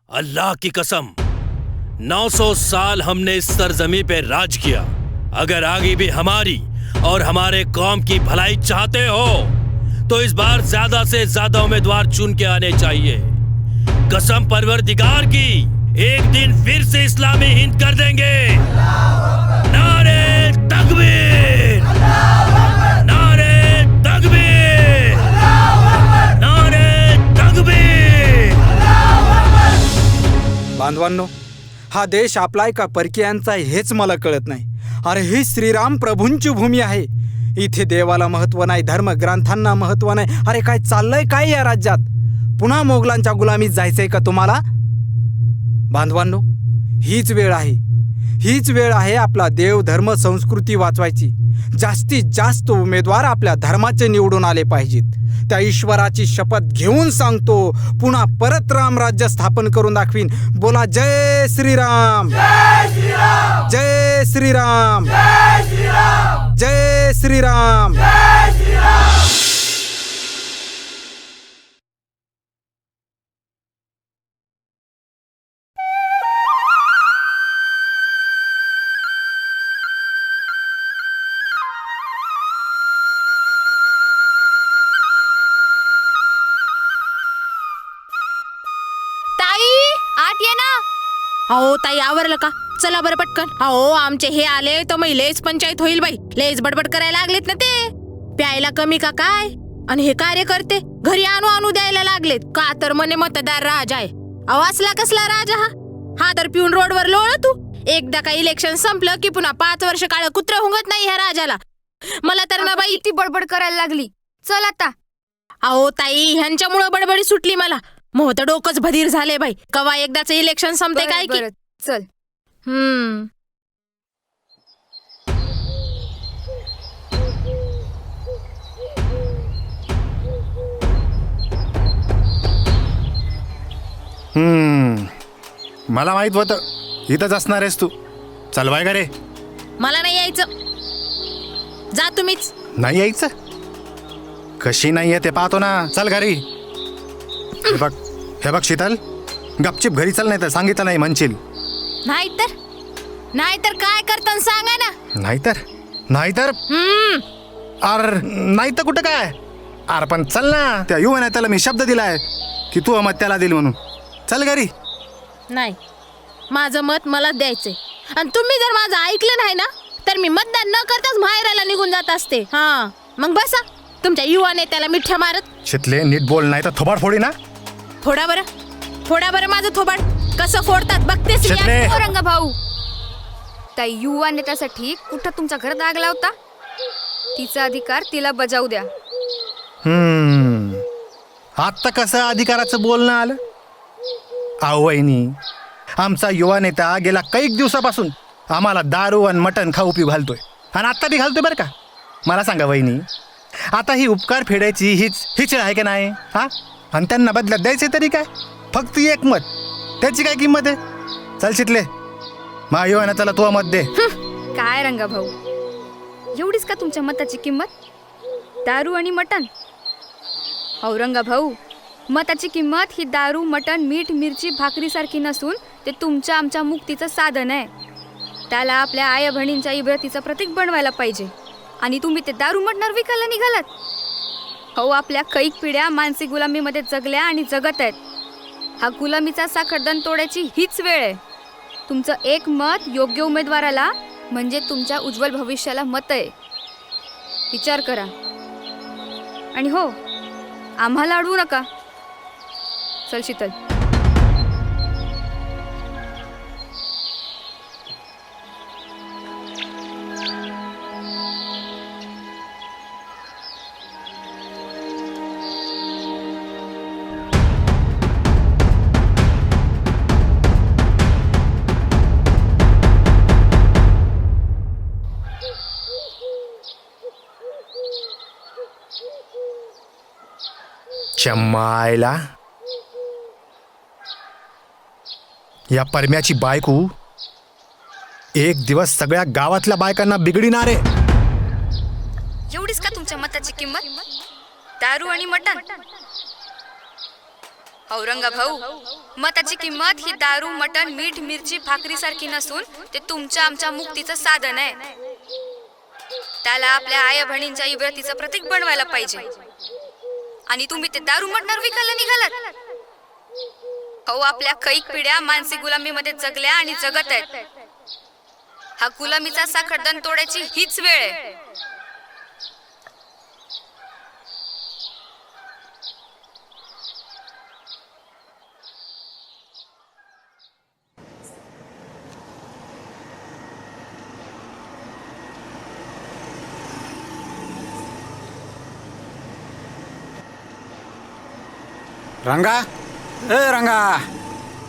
अल्लाह की कसम, 900 साल हमने इस सरजमी पे राज किया। अगर आगे भी हमारी और हमारे कौम की भलाई चाहते हो तो इस बार ज्यादा से ज्यादा उम्मीदवार चुन के आने चाहिए। कसम परवरदिगार की, एक दिन फिर से इस्लामी हिंद कर देंगे। नारे तकबीर, नारे तकबीर, नारे तकबीर। बांधवांनो, हा देश आपलाय का परकीयांचा हेच मला कळत नाही। अरे ही श्रीराम प्रभूंची भूमी आहे। इथे देवाला महत्व नाही, धर्मग्रंथांना महत्व नाही। अरे काय चाललंय काय या राज्यात? पुन्हा मोगलांच्या गुलामीत जायचंय का तुम्हाला? बांधवांनो, हीच वेळ आहे आपला देव धर्म संस्कृती वाचवायची। जास्तीत जास्त उमेदवार आपल्या धर्माचे निवडून आले पाहिजेत। त्या ईश्वराची शपथ घेऊन सांगतो, पुन्हा परत राम राज्य स्थापन करून दाखवीन। बोला जय श्रीराम, जय श्रीराम, जय श्रीराम, जय श्रीराम, जय श्रीराम, जय श्रीराम। अहो ताई, आवरलं का? चला बरं पटकन। अहो आमचे हे आले तर मग लयच पंचायत होईल बाई। लयच बडबड करायला लागलेत ना ते। प्यायला कमी का काय? आणि हे कार्यकर्ते घरी आणू द्यायला लागलेत का? तर म्हणे मतदार राजा आहे। अहो असला कसला राजा हा तर पिऊन रोडवर लोळ तू। एकदा का इलेक्शन संपलं की पुन्हा 5 वर्ष काळ कुत्र हुंगत नाही ह्या राजाला। मला तर ना बाई ती बडबड करायला लागली। चल आता। अहो ताई, ह्यांच्यामुळे बडबडी सुटली मला। मोहत डोकंच भदीर झाले बाई। कवा एकदाच इलेक्शन संपते काय की? चल। मला माहित होतं इथंच असणार आहेस तू। चल बाय रे। मला नाही यायचं, जा तुम्हीच। नाही यायचं? कशी नाही आहे ते पाहतो ना। चल घरी। हे बघ शीतल, गपचिप घरी चल, नाही तर सांगितलं नाही म्हणशील। नाहीतर काय करता सांगा ना। नाहीतर अरे नाही तर कुठं काय? अरे पण चल ना, त्या युवा नेत्याला मी शब्द दिलाय की तू मत त्याला दिल म्हणून। चल घरी। नाही, माझं मत मलाच द्यायचंय। आणि तुम्ही जर माझं ऐकलं नाही ना तर मी मतदान न करताच माहेराला निघून जात असते। मग बसा तुमच्या युवा नेत्याला मिठ्या मारत। शितले, नीट बोल, नाही तर थोबाड फोडी ना। फोडा बरं माझं थोबाड कसं फोडतात बघतेस। रंगा भाऊ, त्या युवा नेत्यासाठी कुठं तुमच्या घरात आग लावता? तिचा अधिकार तिला बजावू द्या। आता कसं अधिकाराचं बोलणं आलं? अहो वहिनी, आमचा युवा नेता गेला कैक दिवसापासून आम्हाला दारू आणि मटण खाऊ पिऊ घालतोय, आणि आता बी घालतोय बरं का। मला सांगा वहिनी, आता ही उपकार फेडायची हीच आहे का नाही? आणि त्यांना बदल्यात द्यायचे तरी काय? फक्त एक मत, त्याची काय किंमत आहे? चल शितले, मा युवा नेत्याला तू मत दे। काय रंगा भाऊ, एवढीच का तुमच्या मताची किंमत? दारू आणि मटण? रंगा भाऊ, मताची किंमत ही दारू मटण मीठ मिरची भाकरीसारखी नसून ते तुमच्या आमच्या मुक्तीचं साधन आहे। त्याला आपल्या आया बहिणींच्या इब्रतीचं प्रतीक बनवायला पाहिजे, आणि तुम्ही ते दारू मटणार विकायला निघालात। आपल्या कैक पिढ्या मानसिक गुलामीमध्ये जगल्या आणि जगत आहेत। हा गुलामीचा साखळदंड तोडायची हीच वेळ आहे। तुमचं एक मत योग्य उमेदवाराला म्हणजे तुमच्या उज्ज्वल भविष्याला मत आहे। विचार करा, आणि आम्हाला अडवू नका। चल शीतल। चम्मायला या परम्याची बायको एक दिवस सगळ्या गावातल्या बायकांना बिघडिणार आहे। एवढीच का तुमच्या मताची किंमत? दारू आणि मटण? औरंगा भाऊ, मताची किंमत ही दारू, मटण, मीठ, मिरची, भाकरी सारखी नसून ते तुमच्या आमच्या मुक्तीचं साधन आहे. त्याला आपल्या आया बहिणींच्या इब्रतीचं प्रतीक बनवायला पाहिजे. आणि तुम्ही ते दारू मटणार विकायला निघालात. अहो, आपल्या कैक पिढ्या मानसिक गुलामीमध्ये जगल्या आणि जगत आहेत. हा गुलामीचा साखळदंड तोडायची हीच वेळ आहे. रंगा, ए रंगा,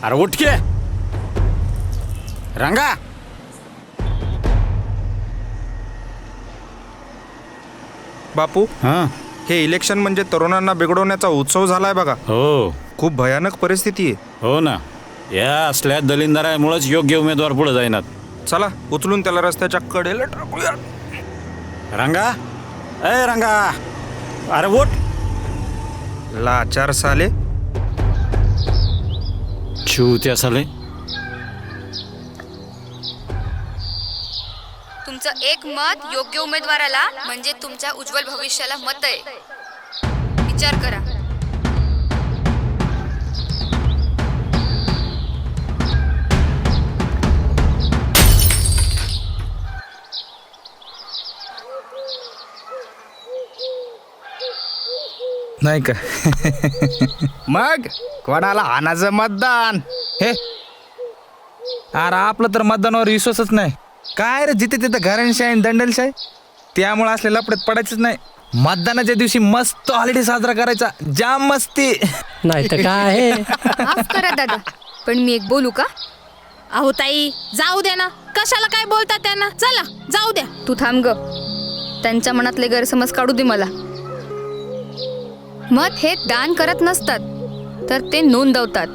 अरे उठ के रंगा. बापू, हां. हे इलेक्शन म्हणजे तरुणांना बिघडवण्याचा उत्सव झालाय बघा. हो खूप भयानक परिस्थिती आहे. हो ना. या असल्या दलिंदरामुळेच योग्य उमेदवार पुढे जाईनात. चला उचलून त्याला रस्त्याच्या कडेला टाकूया. रंगा, ए रंगा, अरे उठ. लाचार साले. त्या साले. तुमचं एक मत योग्य उमेदवाराला म्हणजे तुमच्या उज्ज्वल भविष्याला मत आहे. विचार करा. नाही का? मग कोणाला आणायचं मतदान? हे अरे आपलं तर मतदानावर विश्वासच नाही. काय रे, जिथे तिथे घरांशाही आणि दंडलशाही, त्यामुळे असले लपड्यात पडायचंच नाही. मतदानाच्या दिवशी मस्त हॉलिडे साजरा करायचा, जाम मस्ती. नाही तर काय आहे. माफ करा दादा, पण मी एक बोलू का? अहो ताई, जाऊ द्या ना. कशाला काय बोलतात त्यांना? चला जाऊ द्या. तू थांब ग. त्यांच्या मनातले गैरसमज काढू दे मला. मत हे दान करत नसतात, तर ते नोंदवतात.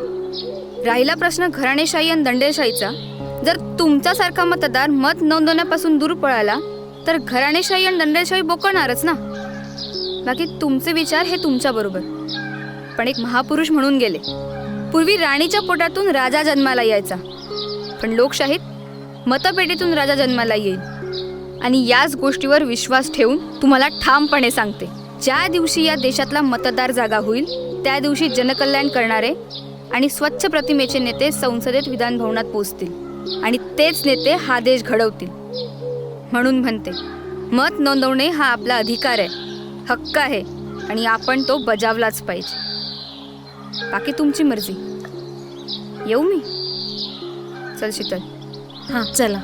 राहिला प्रश्न घराणेशाही आणि दंडेशाहीचा, जर तुमच्यासारखा मतदार मत नोंदवण्यापासून दूर पळाला तर घराणेशाही आणि दंडेशाही बोकळणारच ना. बाकी तुमचे विचार हे तुमच्या बरोबर, पण एक महापुरुष म्हणून गेले. पूर्वी राणीच्या पोटातून राजा जन्माला यायचा, पण लोकशाहीत मतपेटीतून राजा जन्माला येईल. आणि याच गोष्टीवर विश्वास ठेवून तुम्हाला ठामपणे सांगते, ज्या दिवशी या देशातला मतदार जागा होईल त्या दिवशी जनकल्याण करणारे आणि स्वच्छ प्रतिमेचे नेते संसदेत विधान भवनात पोहोचतील आणि तेच नेते हा देश घडवतील. म्हणून म्हणते, मत नोंदवणे हा आपला अधिकार आहे, हक्क आहे आणि आपण तो बजावलाच पाहिजे. बाकी तुमची मर्जी. येऊ मी? चल शीतल. हां चला.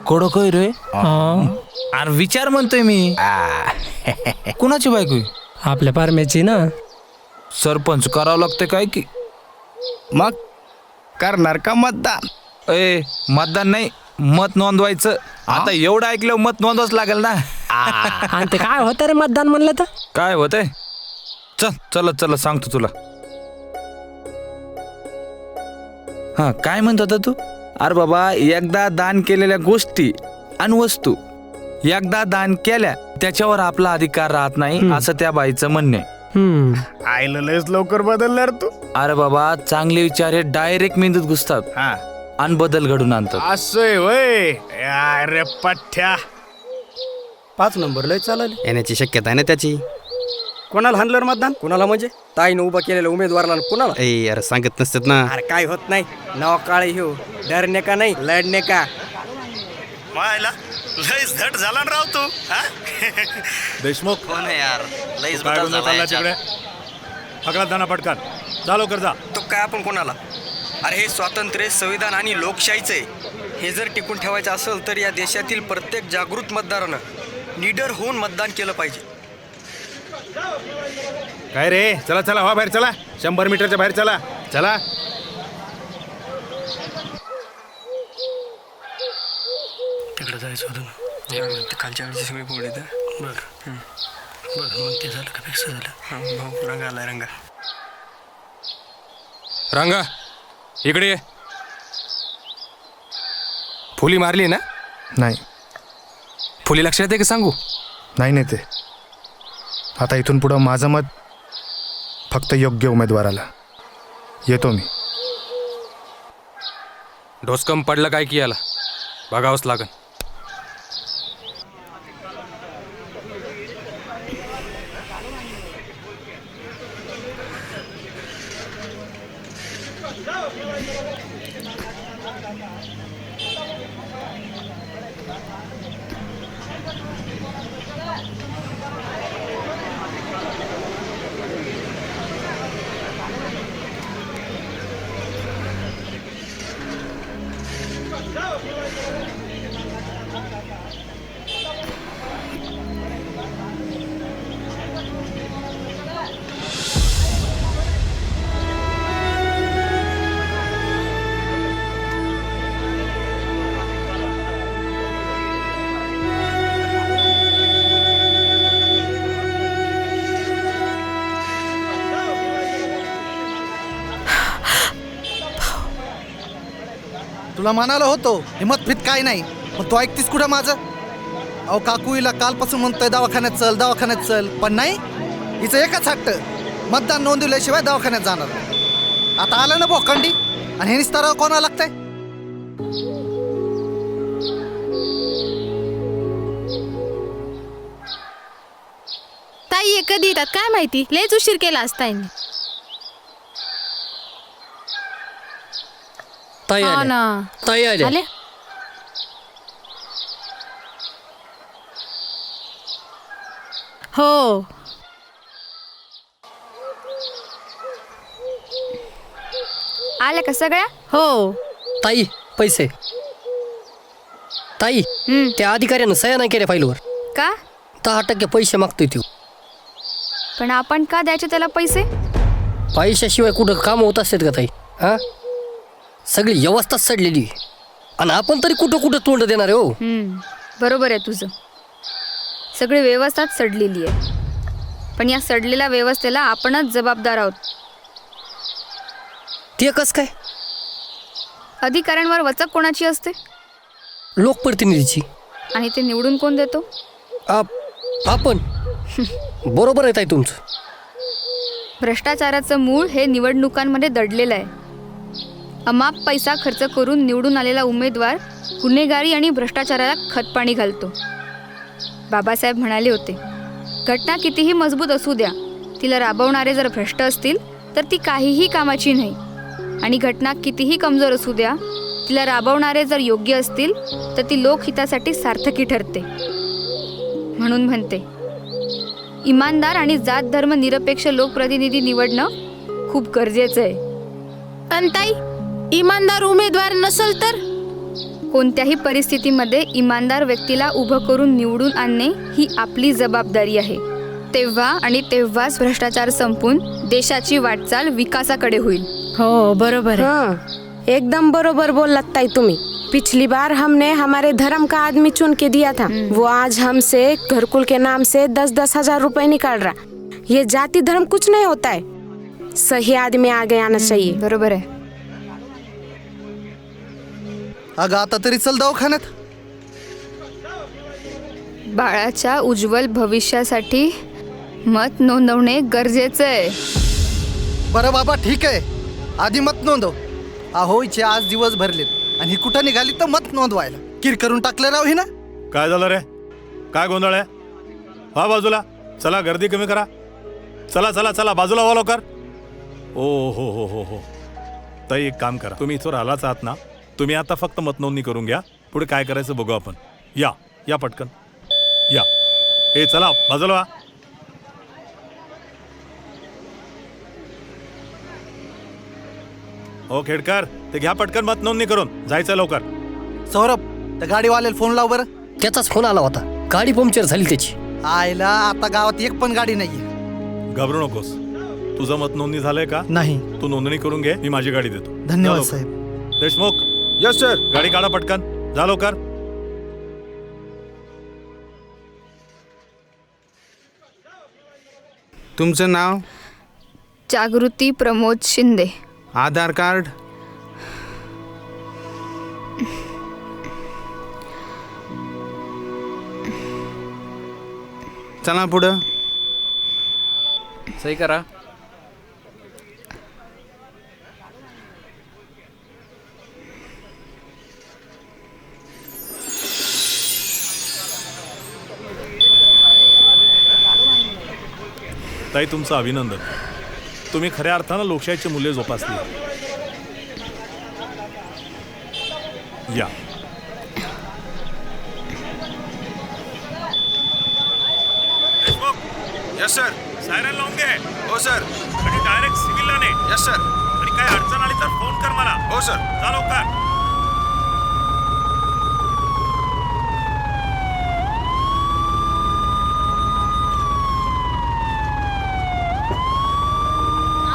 कोडो काय रे? हा, अरे विचार म्हणतोय मी. कुणाची बायको आहे? आपल्या पारम्याची ना. सरपंच करावं लागतं काय की? मग करणार का मतदान? मतदान नाही, मत नोंदवायचं. आता एवढं ऐकलं, मत नोंदवाच लागेल ना. आणि ते काय होतं रे मतदान म्हणलं तर? काय होतंय? चल सांगतो तुला. हा, काय म्हणत होता तू? अरे बाबा, एकदा दान केलेल्या गोष्टी आणि वस्तू एकदा दान केल्या त्याच्यावर आपला अधिकार राहत नाही, असं त्या बाईचं म्हणणे. आयलं लयच लवकर बदलणार तू. अरे बाबा, चांगले विचार हे डायरेक्ट मेंदूत घुसतात आणि बदल घडून आणतात. असंय वय. अरे पठ्ठ्या, 5 नंबर लय चालेल. येण्याची शक्यता आहे ना त्याची. कोणाला हाणलं मतदान? कोणाला म्हणजे ताईनं उभा केलेल्या उमेदवाराला कोणाला? ए अरे सांगत नसतात ना. अरे काय होत नाही, नाव काळे हो, डरणे का नाही लढणे का. मायला लयच धट झाला ना राव तू. देशमुख कोण आहे यार? लईच काय बदल झाला तिकडे. हकला दाना पटकन चालू कर जा. तो काय आपण कोणाला? अरे हे स्वातंत्र्य, संविधान आणि लोकशाहीचं आहे. हे जर टिकून ठेवायचं असेल तर या देशातील प्रत्येक जागृत मतदारानं निडर होऊन मतदान केलं पाहिजे. काय रे, चला वा बाहेर चला. 100 मीटरच्या बाहेर चला. तिकडे जायचं होतं ना, खालच्या वेळची सगळी पोळी तर बरं मग ते झालं का फिक्स झालं? हां भाऊ, रंगा आलाय. रंगा इकडे ये. फुली मारली ना? नाही. फुली लक्षात आहे का सांगू? नाही नेते, आता इथून पुढं माझं मत फक्त योग्य उमेदवाराला. येतो मी. ढोसकम पडलं काय की याला बघावंच लागन. तुला म्हणालो होतो हिंमत फित काय नाही, पण तू ऐकतीस कुठं माझं? अहो काकू हिला कालपासून म्हणतोय दवाखान्यात चल दवाखान्यात चल, पण नाही, हिचं एकच हट्ट, मतदान नोंदवल्याशिवाय दवाखान्यात जाणार नाही. आता आलं ना बोखंडी, आणि हे निस्ताराव कोणाला लागतंय? ताई कधी येतात काय माहिती, लयच उशीर केला असता यांनी. ताई हा आल्या. ना. ताई आल्या. आले हो. आल्या का सगळ्या? हो. ताई पैसे. ताई त्या अधिकाऱ्यानं सह्या नाही केल्या फाईलवर. का? 10% पैसे मागतोय तो. पण आपण का द्यायचे त्याला पैसे? पैशाशिवाय कुठं काम होत असतात का ताई? हा, सगळी व्यवस्थाच सडलेली आहे. आणि आपण तरी कुठं कुठं तोंड देणार आहे हो. बरोबर आहे तुझं, सगळी व्यवस्थाच सडलेली आहे. पण या सडलेल्या व्यवस्थेला आपणच जबाबदार आहोत. ते कसं काय? अधिकाऱ्यांवर वचक कोणाची असते? लोकप्रतिनिधीची. आणि ते निवडून कोण देतो? आपण. बरोबर आहे ताई तुमचं. भ्रष्टाचाराचं मूळ हे निवडणुकांमध्ये दडलेलं आहे. अमाप पैसा खर्च करून निवडून आलेला उमेदवार गुन्हेगारी आणि भ्रष्टाचाराला खतपाणी घालतो. बाबासाहेब म्हणाले होते, घटना कितीही मजबूत असू द्या, तिला राबवणारे जर भ्रष्ट असतील तर ती काहीही कामाची नाही. आणि घटना कितीही कमजोर असू द्या, तिला राबवणारे जर योग्य असतील तर ती लोकहितासाठी सार्थकी ठरते. म्हणून म्हणते, इमानदार आणि जात धर्म निरपेक्ष लोकप्रतिनिधी निवडणं खूप गरजेचं आहे. पण ताई, इमानदार उमेदवार नसेल तर? कोणत्याही परिस्थितीमध्ये इमानदार व्यक्तीला उभं करून निवडून आणणे ही आपली जबाबदारी आहे. तेव्हा आणि तेव्हाच भ्रष्टाचार संपून देशाची वाटचाल विकासाकडे होईल. हो बरोबर है. हाँ, एकदम बरोबर बोलत ताई तुम्ही. पिछली बार हमने हमारे धर्म का आदमी चुन के दिया था, वो आज हमसे घरकुल के नाम से 10-10 हजार रुपए निकाल रहा. ये जाति धर्म कुछ नहीं होता है. सही आदमी आगे आना चाहिए. बरोबर आहे. अगं आता तरी चल दवाखान्यात. बाळाच्या उज्ज्वल भविष्यासाठी मत नोंदवणे गरजेचं आहे. बरं बाबा ठीक आहे, आधी मत नोंदव. अहो हिचे आज दिवस भरलेत आणि ही कुठं निघाली तर मत नोंदवायला. किर करून टाकलं राव ही ना. काय झालं रे? काय गोंधळ आहे? हा बाजूला चला, गर्दी कमी करा. चला चला चला, बाजूला व्हा लवकर. ओ हो हो हो हो. ताई एक काम करा, तुम्ही इथं राहिलाच आहात ना, तुम्ही आता फक्त मतनोंदणी करून घ्या. पुढे काय करायचं बघू आपण. या या पटकन या. ए चला बाजूला व्हा. हो खेडकर, ते घ्या पटकन मतनोंदणी करून. जायचं लवकर. सौरभ, त्या गाडीवाल्याला फोन लाव बरं. त्याचाच फोन आला होता, गाडी पंक्चर झाली त्याची. आयला आता गावात एक पण गाडी नाहीये. घाबरू नकोस. तुझं मतनोंदणी झालंय का? नाही. तू नोंदणी करून घे, मी माझी गाडी देतो. धन्यवाद जा लवकर. साहेब. Deshmukh, yes sir. गाडी काढा पटकन, जा लवकर. तुमचं नाव? जागृती प्रमोद शिंदे. आधार कार्ड? चला पुढं. सही करा. ताई तुमचं अभिनंदन. तुम्ही खऱ्या अर्थानं लोकशाहीची मूल्य जोपासली. या यस सर. सायरन लावून घे. हो सर. आणि डायरेक्ट सिव्हिलला ने. Yes sir. आणि काय अडचण आली तर फोन कर मला. हो सर. चालव का.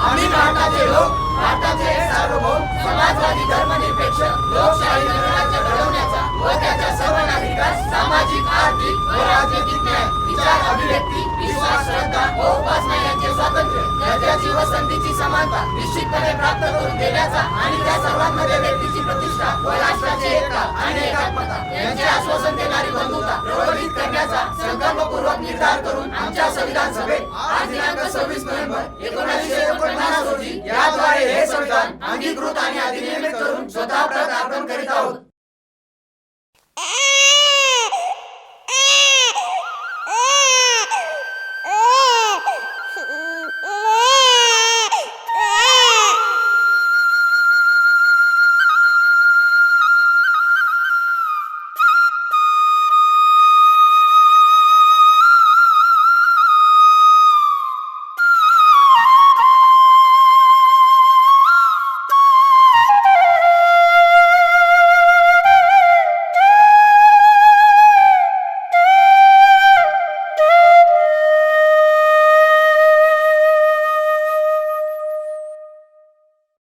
आम्ही भारताचे लोक, भारताचे सार्वभौम समाजवादी धर्मनिरपेक्ष लोकशाही गणराज्य घडवण्याचा व त्याच्या सर्व नागरिकांस सामाजिक, आर्थिक व राजनैतिक न्याय, विचार अभिव्यक्ती, विश्वास, श्रद्धा व उपासना यांचे स्वातंत्र्य, दर्जाची व संधीची समानता निश्चितपणे प्राप्त करून देण्याचा आणि त्या सर्वांमध्ये व्यक्तीची प्रतिष्ठा व राष्ट्राची एकता आणि एकात्मता यांचे आश्वासन देणारी बंधुता प्रवर्धित करण्याचा संकल्पपूर्वक निर्धार करून आमच्या संविधान सभेत आज दिनांक 26 नोव्हेंबर 1949 रोजी याद्वारे हे संविधान अंगीकृत आणि अधिनियमित करून स्वतः प्रत अर्पण करीत आहोत.